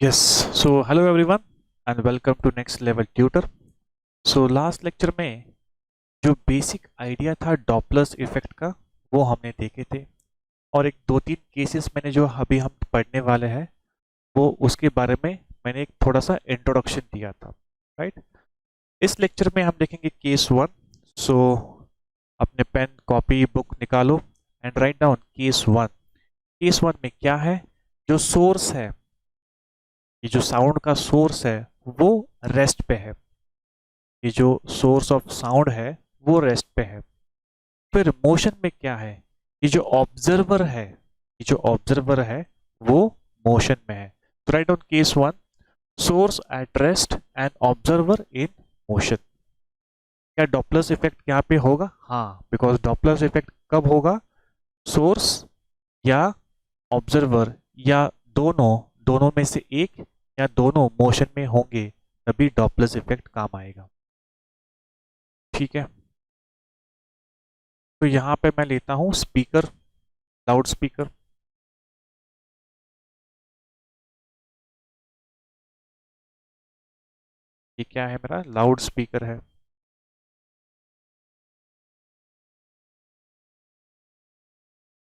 Yes, so hello everyone and welcome to Next Level Tutor. So last lecture में जो basic idea था Doppler's effect का वो हमने देखे थे और एक दो तीन केसेस मैंने जो अभी हम पढ़ने वाले हैं वो उसके बारे में मैंने एक थोड़ा सा इंट्रोडक्शन दिया था, राइट। इस लेक्चर में हम देखेंगे केस वन। सो अपने पेन कॉपी बुक निकालो and write down case one. Case one में क्या है, जो सोर्स है, ये जो साउंड का सोर्स है वो रेस्ट पे है। ये जो सोर्स ऑफ साउंड है वो रेस्ट पे है। फिर मोशन में क्या है, ये जो ऑब्जर्वर है, ये जो ऑब्जर्वर है वो मोशन में है। तो right on case one, source at rest and observer in motion. क्या डॉपलर्स इफेक्ट यहाँ पे होगा? हाँ, बिकॉज डॉपलर्स इफेक्ट कब होगा? सोर्स या ऑब्जर्वर या दोनों दोनों में से एक या दोनों मोशन में होंगे तभी डॉपलर्स इफेक्ट काम आएगा। ठीक है, तो यहाँ पे मैं लेता हूँ स्पीकर, लाउड स्पीकर। ये क्या है, मेरा लाउड स्पीकर है।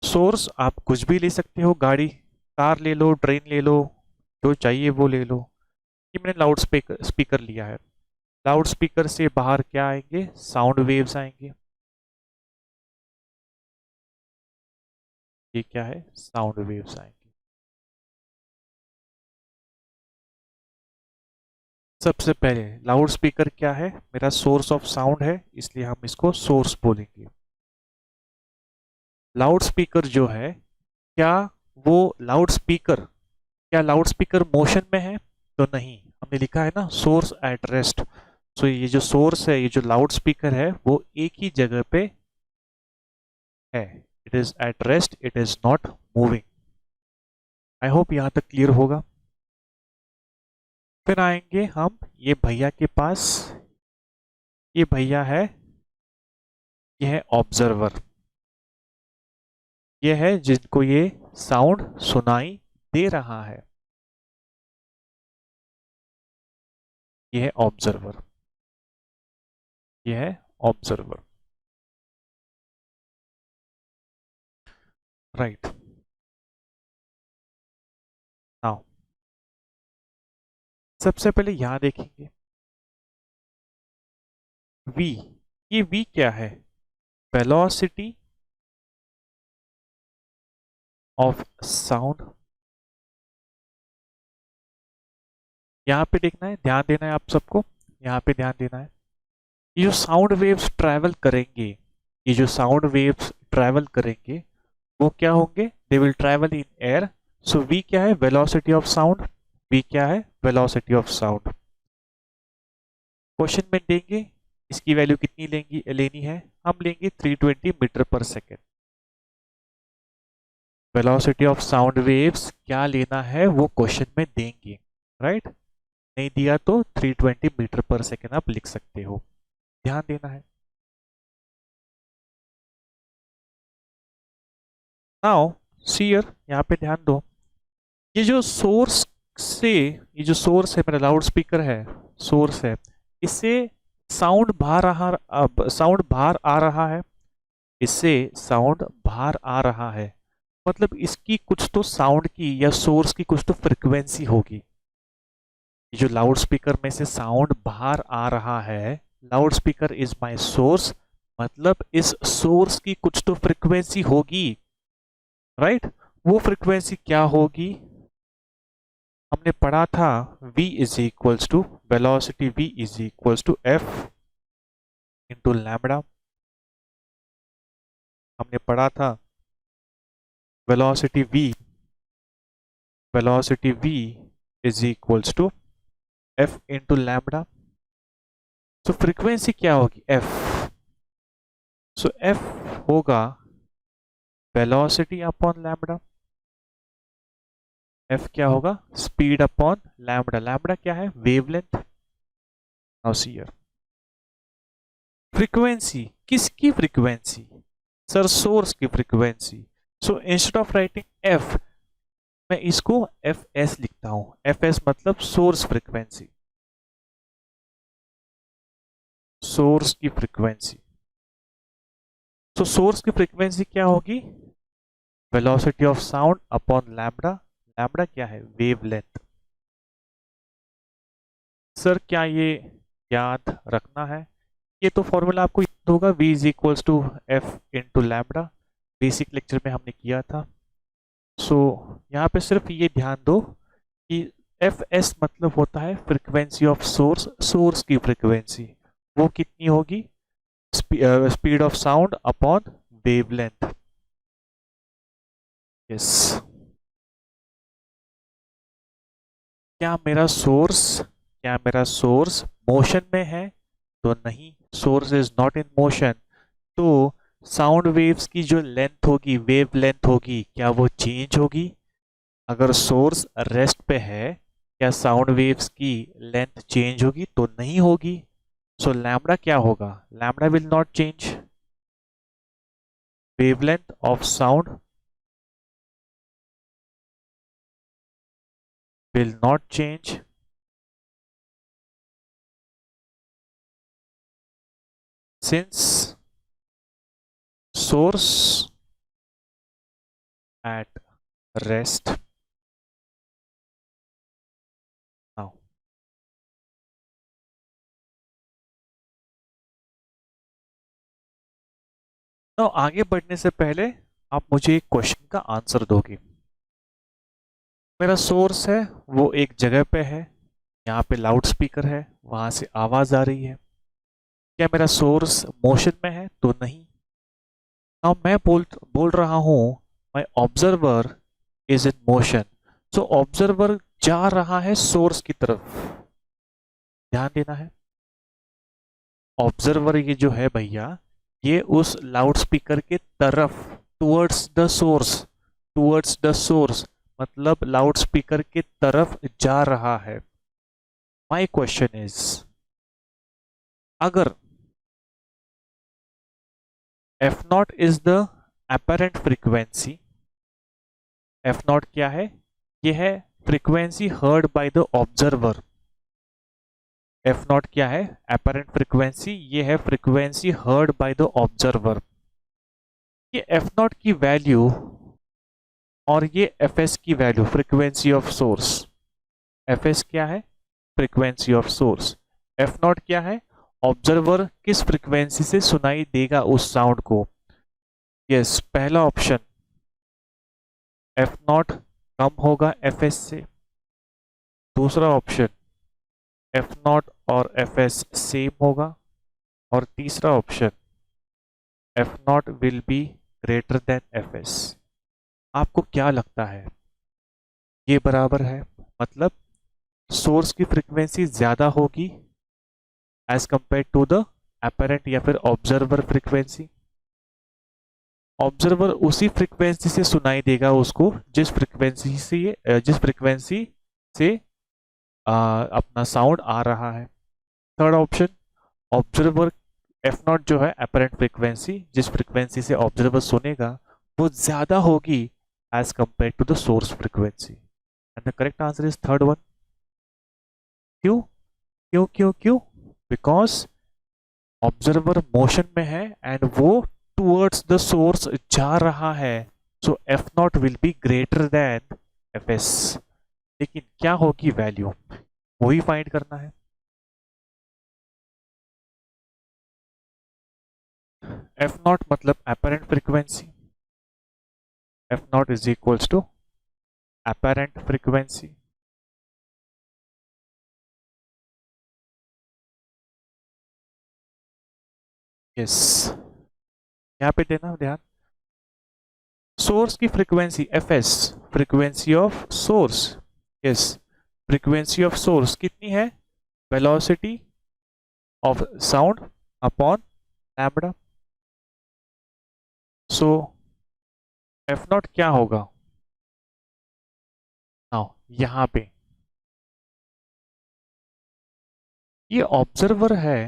सोर्स आप कुछ भी ले सकते हो, गाड़ी, कार ले लो, ट्रेन ले लो, जो चाहिए वो ले लो। ये मैंने लाउड स्पीकर स्पीकर लिया है। लाउड स्पीकर से बाहर क्या आएंगे? साउंड वेव्स आएंगे। ये क्या है? साउंड वेव्स आएंगे। सबसे पहले लाउड स्पीकर क्या है? मेरा सोर्स ऑफ साउंड है, इसलिए हम इसको सोर्स बोलेंगे। लाउड स्पीकर जो है, क्या वो लाउड स्पीकर, क्या लाउड स्पीकर मोशन में है? तो नहीं, हमने लिखा है ना सोर्स एट रेस्ट। सो ये जो सोर्स है, ये जो लाउड स्पीकर है वो एक ही जगह पे है। It is at rest, it is not moving. I hope यहां तक क्लियर होगा। फिर आएंगे हम ये भैया के पास। ये भैया है, ये है ऑब्जर्वर। ये है जिनको ये साउंड सुनाई दे रहा है। ये है ऑब्जर्वर, ये है ऑब्जर्वर, राइट। नाउ सबसे पहले यहां देखेंगे v। ये v क्या है? Velocity of sound. यहाँ पे देखना है, ध्यान देना है आप सबको, यहाँ पे ध्यान देना है। ये जो साउंड वेव्स ट्रैवल करेंगे, ये जो साउंड वेव्स ट्रैवल करेंगे वो क्या होंगे? They will travel in air. So v क्या है? Velocity of sound. v क्या है? Velocity of sound. क्वेश्चन में देंगे इसकी वैल्यू कितनी लेनी है? हम लेंगे 320 मीटर पर second. Velocity of sound waves क्या लेना है वो क्वेश्चन में देंगे, राइट। नहीं दिया तो 320 मीटर पर सेकेंड आप लिख सकते हो। ध्यान देना है। नाउ सी हियर, यहाँ पे ध्यान दो। ये जो सोर्स से, ये जो सोर्स है मेरा लाउड स्पीकर है, सोर्स है, इससे साउंड बाहर आ रहा है। इससे साउंड बाहर आ रहा है, मतलब इसकी कुछ तो साउंड की या सोर्स की कुछ तो फ्रिक्वेंसी होगी। ये जो लाउड स्पीकर में से साउंड बाहर आ रहा है, loud speaker is my source, मतलब इस सोर्स की कुछ तो फ्रिक्वेंसी होगी, राइट। वो फ्रिक्वेंसी क्या होगी? हमने पढ़ा था v is equals to velocity, v is equals to f into lambda. हमने पढ़ा था velocity v is equals to f into lambda. So frequency क्या होगी? f। सो f होगा वेलोसिटी अपॉन लैम्बडा। f क्या होगा? Speed upon lambda. लैम्बडा क्या है? Wavelength. Now see here, frequency किसकी फ्रीक्वेंसी? सर सोर्स की frequency. So instead of writing f, मैं इसको एफ एस लिखता हूं। एफ एस मतलब सोर्स फ्रीक्वेंसी, सोर्स की फ्रीक्वेंसी। तो सोर्स की फ्रीक्वेंसी क्या होगी? Velocity of sound upon lambda. Lambda क्या है? वेवलेंथ। सर क्या ये याद रखना है? ये तो फॉर्मूला आपको याद होगा, v is equals to F into lambda. Basic lecture में हमने किया था। सो यहाँ पे सिर्फ ये ध्यान दो कि एफ एस मतलब होता है फ्रीक्वेंसी ऑफ सोर्स, सोर्स की फ्रीक्वेंसी। वो कितनी होगी? Speed of sound upon wavelength. Yes. क्या मेरा सोर्स मोशन में है? तो नहीं, source is not in motion. तो साउंड वेव्स की जो लेंथ होगी, वेव लेंथ होगी, क्या वो चेंज होगी? अगर सोर्स रेस्ट पे है, क्या साउंड वेव्स की लेंथ चेंज होगी? तो नहीं होगी। सो लैम्बडा क्या होगा? Lambda will not change. Wavelength of sound will not change since source at rest now। तो आगे बढ़ने से पहले आप मुझे एक क्वेश्चन का आंसर दोगे। मेरा सोर्स है वो एक जगह पे है, यहाँ पे लाउड स्पीकर है, वहां से आवाज आ रही है। क्या मेरा सोर्स मोशन में है? तो नहीं। अब मैं बोल रहा हूं my observer is in motion. So observer जा रहा है सोर्स की तरफ। ध्यान देना है, ऑब्जर्वर ये जो है भैया, ये उस लाउड स्पीकर के तरफ, towards the source, towards the source मतलब लाउड स्पीकर के तरफ जा रहा है। माई क्वेश्चन इज, अगर F not is the apparent frequency, F not क्या है? यह है frequency heard by the observer. F not क्या है? apparent frequency. ये है frequency heard by the observer. ये एफ नॉट की वैल्यू और ये एफ एस की value, frequency of source. F S क्या है? Frequency of source. F not क्या है? ऑब्जर्वर किस फ्रीक्वेंसी से सुनाई देगा उस साउंड को। यस, पहला ऑप्शन एफ नॉट कम होगा एफ एस से। दूसरा ऑप्शन एफ नॉट और एफ एस सेम होगा। और तीसरा option F not will be greater than F S. आपको क्या लगता है? ये बराबर है, मतलब सोर्स की फ्रीक्वेंसी ज्यादा होगी as compare to the apparent या फिर ऑब्जर्वर फ्रीक्वेंसी। ऑब्जर्वर उसी फ्रीक्वेंसी से सुनाई देगा उसको जिस फ्रीक्वेंसी से अपना साउंड आ रहा है। Third option, observer F not जो है अपरेंट फ्रीक्वेंसी, जिस फ्रीक्वेंसी से ऑब्जर्वर सुनेगा वो ज्यादा होगी as compare to the source frequency. And the correct answer is third one. क्यों क्यों क्यों क्यों? बिकॉज ऑब्जर्वर मोशन में है एंड वो टूवर्ड्स द सोर्स जा रहा है। So F not will be greater than F S. लेकिन क्या होगी वैल्यू, वही फाइंड करना है। एफ नॉट मतलब apparent frequency. F not is equals to apparent frequency. Yes, यहाँ पे देना ध्यान। सोर्स की frequency F S, frequency of source. Yes, frequency of source कितनी है? Velocity of sound upon lambda. So F not क्या होगा? नाउ यहां पे ये ऑब्जर्वर है,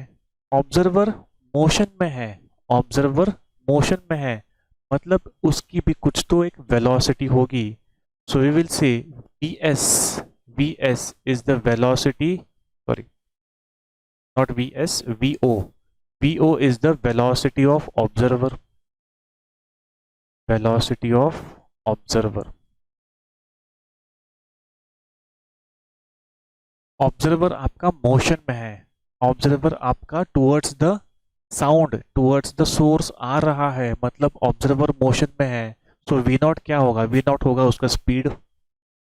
ऑब्जर्वर मोशन में है, ऑब्जर्वर मोशन में है, मतलब उसकी भी कुछ तो एक वेलोसिटी होगी। So we will say Vs is the velocity, sorry, not Vs, Vo. Vo is the velocity of observer. Velocity of observer. Observer आपका मोशन में है, ऑब्जर्वर आपका towards the sound, towards the source आ रहा है, मतलब observer motion में है। सो वी नॉट क्या होगा, वी नॉट होगा उसका स्पीड,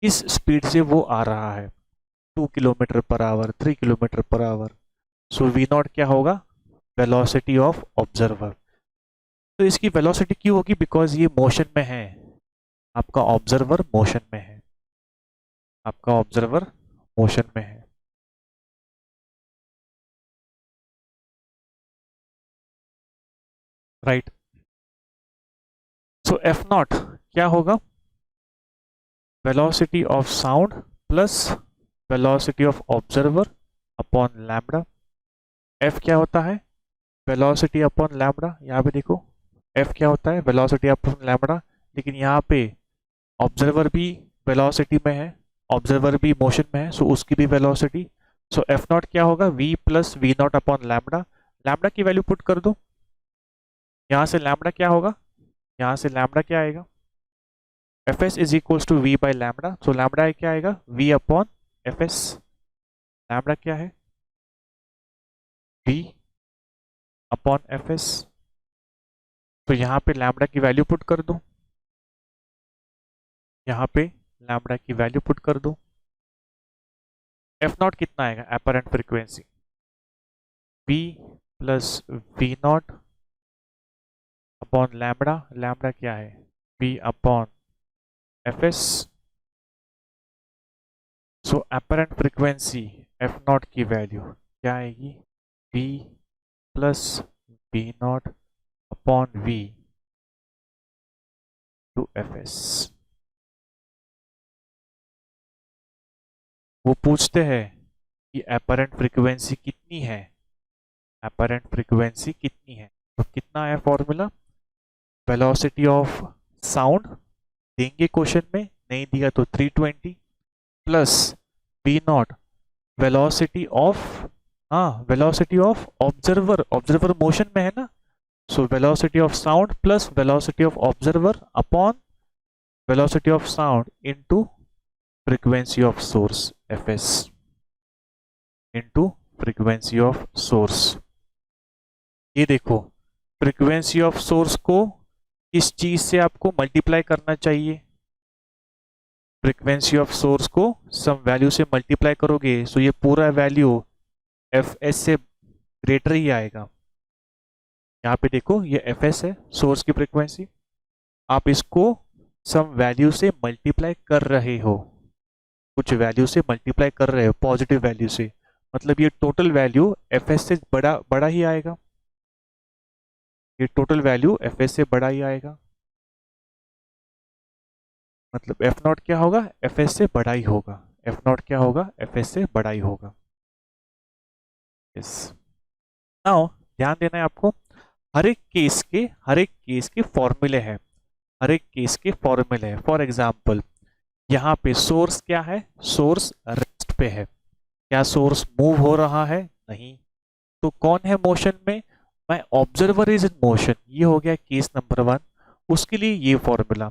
इस स्पीड से वो आ रहा है 2 kilometre per hour, 3 kilometre per hour. So V not क्या होगा, वेलोसिटी ऑफ ऑब्जर्वर। तो इसकी वेलोसिटी क्यों होगी, बिकॉज ये मोशन में है, आपका ऑब्जर्वर मोशन में है, आपका ऑब्जर्वर मोशन में है। राइट। सो एफ नॉट क्या होगा, velocity of sound plus velocity of observer upon lambda. F क्या होता है, वेलोसिटी अपॉन लैम्बडा। यहाँ पे देखो एफ क्या होता है, वेलोसिटी अपॉन लैम्बडा, लेकिन यहाँ पे ऑब्जर्वर भी वेलोसिटी में है, ऑब्जर्वर भी मोशन में है, सो उसकी भी वेलोसिटी। सो एफ नॉट क्या होगा, V plus V not upon lambda. Lambda की वैल्यू पुट कर दो, यहाँ से लैम्बडा क्या होगा, यहाँ से लैम्बडा क्या आएगा, F S is equals to V by lambda. So lambda क्या आएगा, V upon F S. Lambda क्या है, वी अपॉन एफ एस। तो यहाँ पे लैम्बडा की वैल्यू पुट कर दो, यहाँ पे लैम्बडा की वैल्यू पुट कर दो। एफ नॉट कितना आएगा, apparent frequency V plus V not upon lambda. Lambda क्या है, V upon F S. So apparent frequency F not की वैल्यू क्या आएगी, V plus V not upon V to F S. वो पूछते हैं कि अपरेंट फ्रीक्वेंसी कितनी है, अपरेंट फ्रीक्वेंसी कितनी है, तो कितना है फॉर्मूला, वेलोसिटी ऑफ साउंड देंगे क्वेश्चन में, नहीं दिया तो 320 plus V not velocity of, हाँ velocity of observer, observer motion में है ना, so velocity of sound plus velocity of observer upon velocity of sound into frequency of source F S, into frequency of source. ये देखो frequency of source को किस चीज से आपको मल्टीप्लाई करना चाहिए, फ्रीक्वेंसी ऑफ सोर्स को सम वैल्यू से मल्टीप्लाई करोगे, सो ये पूरा वैल्यू एफ एस से ग्रेटर ही आएगा। यहाँ पे देखो ये एफ एस है सोर्स की फ्रीक्वेंसी, आप इसको सम वैल्यू से मल्टीप्लाई कर रहे हो, कुछ वैल्यू से मल्टीप्लाई कर रहे हो, पॉजिटिव वैल्यू से, मतलब ये टोटल वैल्यू एफ एस से बड़ा बड़ा ही आएगा, ये टोटल वैल्यू एफ एस से बड़ा ही आएगा, मतलब एफ नॉट क्या होगा, एफ एस से बड़ा ही होगा, एफ नॉट क्या होगा, एफ एस से बड़ा ही होगा। यस, नाउ ध्यान देना है आपको, हर एक केस के फॉर्मूले हैं, हर एक केस के फॉर्मूले हैं। फॉर एग्जाम्पल यहाँ पे सोर्स क्या है, सोर्स रेस्ट पे है, क्या सोर्स मूव हो रहा है, नहीं, तो कौन है मोशन में, my observer is in motion, ये हो गया केस नंबर 1, उसके लिए ये फॉर्मूला,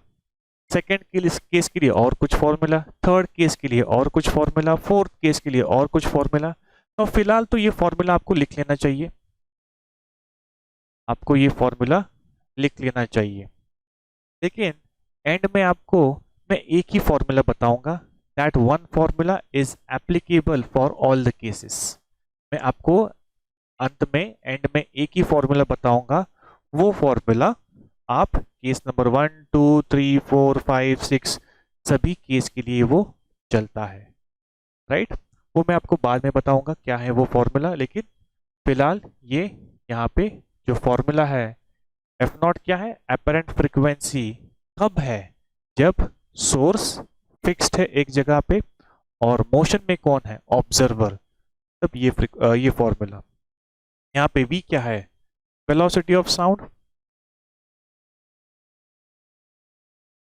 सेकेंड केस के लिए और कुछ फॉर्मूला, थर्ड केस के लिए और कुछ फॉर्मूला, फोर्थ केस के लिए और कुछ फॉर्मूला। तो फिलहाल तो ये फॉर्मूला आपको लिख लेना चाहिए, आपको ये फॉर्मूला लिख लेना चाहिए, लेकिन एंड में आपको मैं एक ही फॉर्मूला बताऊंगा, that one formula is applicable for all the cases. मैं आपको अंत में एंड में एक ही फॉर्मूला बताऊंगा, वो फॉर्मूला आप केस नंबर 1 2 3 4 5 6 सभी केस के लिए वो चलता है, राइट। वो मैं आपको बाद में बताऊंगा क्या है वो फॉर्मूला, लेकिन फिलहाल ये यहाँ पे जो फॉर्मूला है, एफ नॉट क्या है, अपरेंट फ्रीक्वेंसी कब है, जब सोर्स फिक्स्ड है एक जगह पे और मोशन में कौन है, ऑब्जर्वर, तब ये फॉर्मूला। यहाँ पे वी क्या है, velocity of sound,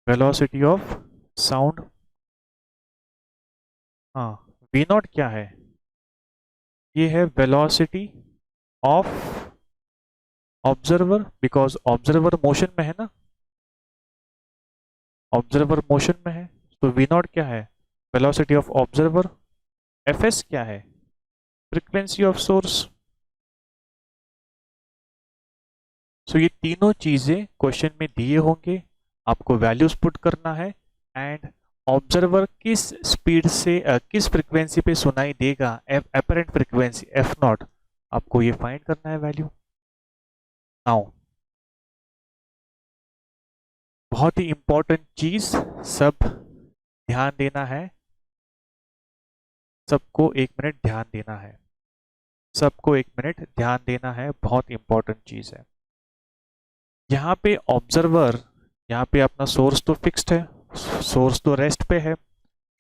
velocity of sound, हाँ, वी नॉट क्या है, ये है velocity of observer, because observer motion में है ना, ऑब्जर्वर मोशन में है, तो वी नॉट क्या है, velocity of observer. F S क्या है, फ्रीक्वेंसी ऑफ सोर्स। सो ये तीनों चीजें क्वेश्चन में दिए होंगे, आपको वैल्यूज पुट करना है, एंड ऑब्जर्वर किस स्पीड से किस फ्रीक्वेंसी पे सुनाई देगा, एपरेंट फ्रीक्वेंसी एफ नॉट, आपको ये फाइंड करना है वैल्यू। नाउ बहुत ही इंपॉर्टेंट चीज, सब ध्यान देना है, सबको 1 मिनट ध्यान देना है, सबको 1 मिनट ध्यान देना है, बहुत इंपॉर्टेंट चीज है। यहाँ पे ऑब्जर्वर, यहाँ पे अपना सोर्स तो फिक्स्ड है, सोर्स तो रेस्ट पे है,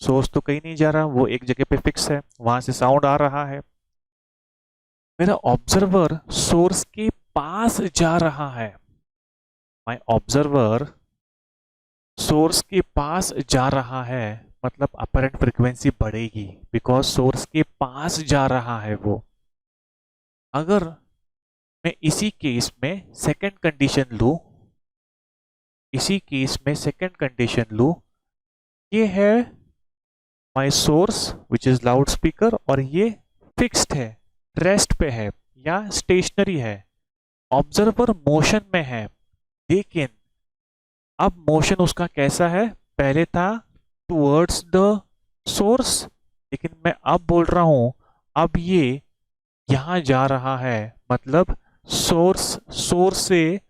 सोर्स तो कहीं नहीं जा रहा, वो एक जगह पे फिक्स है, वहां से साउंड आ रहा है। मेरा ऑब्जर्वर सोर्स के पास जा रहा है, माय ऑब्जर्वर सोर्स के पास जा रहा है, मतलब अपरेंट फ्रीक्वेंसी बढ़ेगी, बिकॉज सोर्स के पास जा रहा है वो। अगर मैं इसी केस में सेकंड कंडीशन लूं, इसी केस में सेकंड कंडीशन लूं, ये है my source which is loud speaker, और ये फिक्स्ड है, रेस्ट पे है या स्टेशनरी है, ऑब्जर्वर मोशन में है, लेकिन अब मोशन उसका कैसा है, पहले था टुवर्ड्स द सोर्स, लेकिन मैं अब बोल रहा हूं अब ये यहां जा रहा है, मतलब सोर्स सोर्स से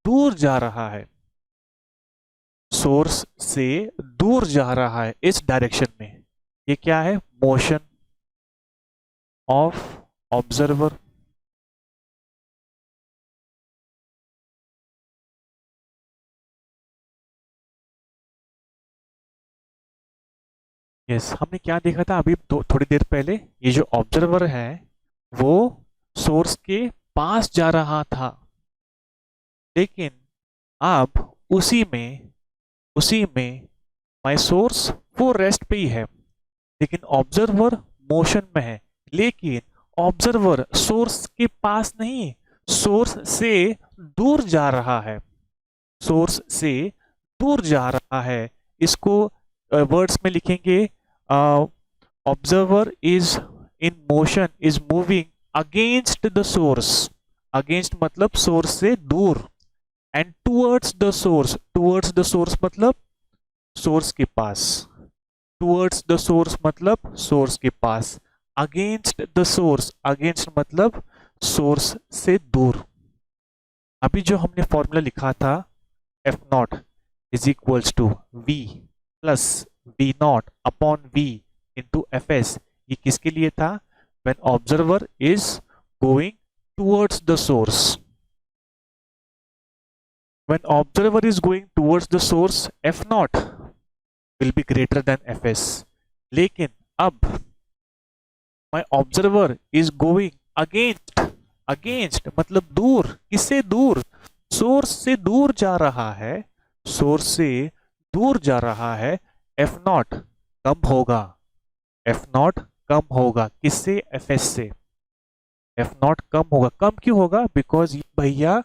दूर जा रहा है, सोर्स से दूर जा रहा है इस डायरेक्शन में। ये क्या है, मोशन ऑफ ऑब्जर्वर। यस, हमने क्या देखा था अभी थोड़ी देर पहले, ये जो ऑब्जर्वर है वो सोर्स के पास जा रहा था, लेकिन अब उसी में माय सोर्स वो रेस्ट पे ही है, लेकिन ऑब्जर्वर मोशन में है, लेकिन ऑब्जर्वर सोर्स के पास नहीं, सोर्स से दूर जा रहा है, सोर्स से दूर जा रहा है। इसको वर्ड्स में लिखेंगे, observer is in motion, is moving against the source, against मतलब सोर्स से दूर, and towards the source, towards the source मतलब सोर्स के पास, टूवर्ड्स द सोर्स मतलब सोर्स के पास, अगेंस्ट द सोर्स, अगेंस्ट मतलब सोर्स से दूर। अभी जो हमने फॉर्मूला लिखा था, F not is equals to V plus V not upon V into F S, ये किसके लिए था, when observer is going towards the source, when observer is going towards the source, f naught will be greater than fs, लेकिन अब my observer is going against, against मतलब दूर, किससे दूर, सोर्स से दूर जा रहा है, सोर्स से दूर जा रहा है, f नॉट कम होगा, f नॉट कम होगा किससे, fs से, f नॉट कम होगा, कम क्यों होगा, बिकॉज ये भैया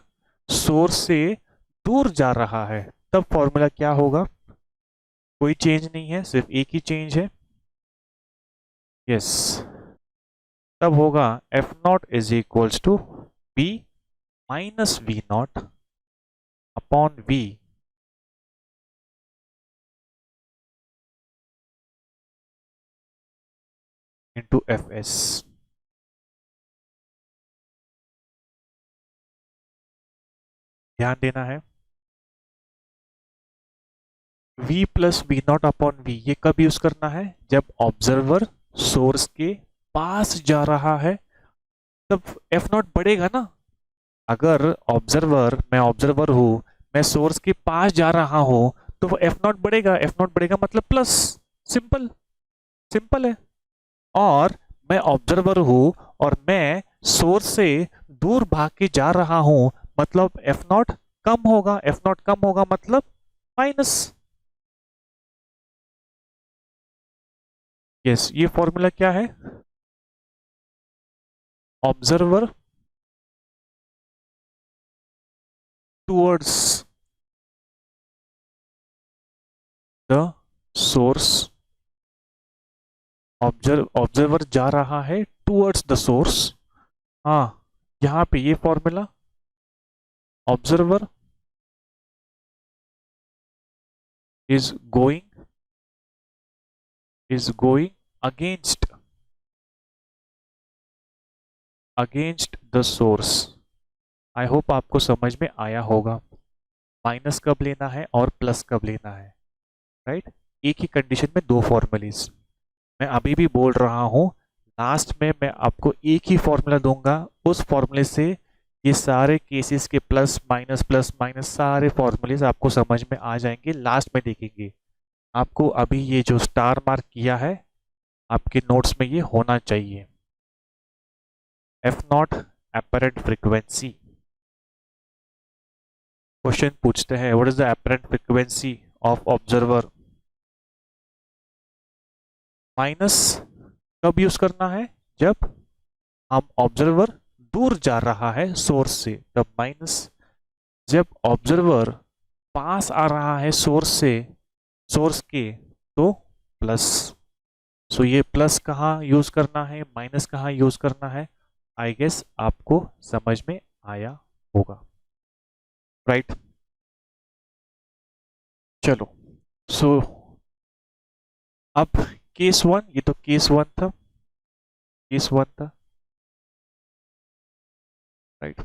सोर्स से दूर जा रहा है, तब फॉर्मूला क्या होगा, कोई चेंज नहीं है, सिर्फ एक ही चेंज है, यस, तब होगा F not is equals to B minus V not upon V into F S. ध्यान देना है, v plus V not upon V, ये कब यूज करना है, जब ऑब्जर्वर सोर्स के पास जा रहा है, तब एफ नॉट बढ़ेगा ना, अगर ऑब्जर्वर, मैं ऑब्जर्वर हूं, मैं सोर्स के पास जा रहा हूं, तो वो एफ नॉट बढ़ेगा, एफ नॉट बढ़ेगा मतलब प्लस, सिंपल, सिंपल है, और मैं ऑब्जर्वर हूं और मैं सोर्स से दूर भाग के जा रहा हूं, मतलब एफ नॉट कम होगा, एफ नॉट कम होगा मतलब माइनस, यस, ये फॉर्मूला क्या है? Observer towards the source, observer जा रहा है टूवर्ड्स द सोर्स। हाँ, यहाँ पे ये formula, observer is going against the source. I hope आपको समझ में आया होगा। माइनस कब लेना है और प्लस कब लेना है, राइट? एक ही कंडीशन में दो फॉर्मूलीज। मैं अभी भी बोल रहा हूँ, लास्ट में मैं आपको एक ही फॉर्मूला दूंगा, उस फॉर्मूले से ये सारे केसेस के प्लस माइनस सारे फॉर्मूलेज आपको समझ में आ जाएंगे, लास्ट में देखेंगे। आपको अभी ये जो स्टार मार्क किया है आपके नोट्स में ये होना चाहिए। F not apparent frequency. Question पूछते हैं what is the apparent frequency of observer. Minus कब यूज करना है? जब हम ऑब्जर्वर दूर जा रहा है सोर्स से, तब माइनस। जब ऑब्जर्वर पास आ रहा है सोर्स से, सोर्स के, तो प्लस। सो ये प्लस कहाँ यूज करना है, माइनस कहाँ यूज करना है, आई गेस आपको समझ में आया होगा, राइट? चलो, सो अब केस वन, ये तो केस वन था, केस वन था, राइट?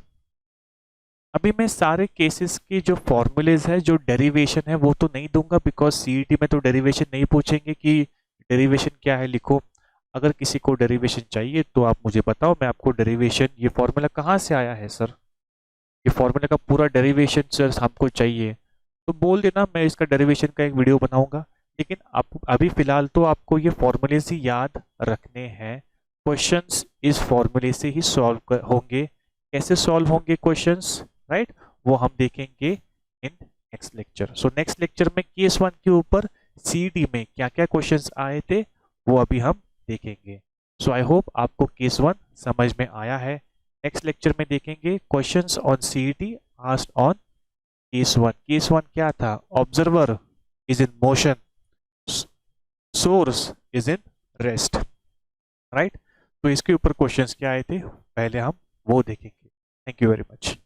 अभी मैं सारे केसेस के जो फॉर्मूलेज है, जो डेरिवेशन है, वो तो नहीं दूंगा, बिकॉज सीईटी में तो डेरिवेशन नहीं पूछेंगे कि डेरिवेशन क्या है लिखो। अगर किसी को डेरिवेशन चाहिए तो आप मुझे बताओ, मैं आपको डेरिवेशन, ये फॉर्मूला कहाँ से आया है सर, ये फॉर्मूला का पूरा डेरिवेशन सर हमको चाहिए, तो बोल देना, मैं इसका डेरिवेशन का एक वीडियो बनाऊंगा। लेकिन आप अभी फिलहाल तो आपको ये फॉर्मूले ही याद रखने हैं। क्वेश्चंस इस फॉर्मूले से ही सॉल्व होंगे। कैसे सॉल्व होंगे क्वेश्चंस, राइट? वो हम देखेंगे in next lecture. So next lecture में केस वन के ऊपर सीडी में क्या क्या क्वेश्चंस आए थे वो अभी हम देखेंगे। सो आई होप आपको केस वन समझ में आया है। नेक्स्ट लेक्चर में देखेंगे questions on CET asked on case one. Case one क्या था? Observer is in motion, source is in rest, right? तो इसके ऊपर क्वेश्चंस क्या आए थे पहले हम वो देखेंगे। Thank you very much.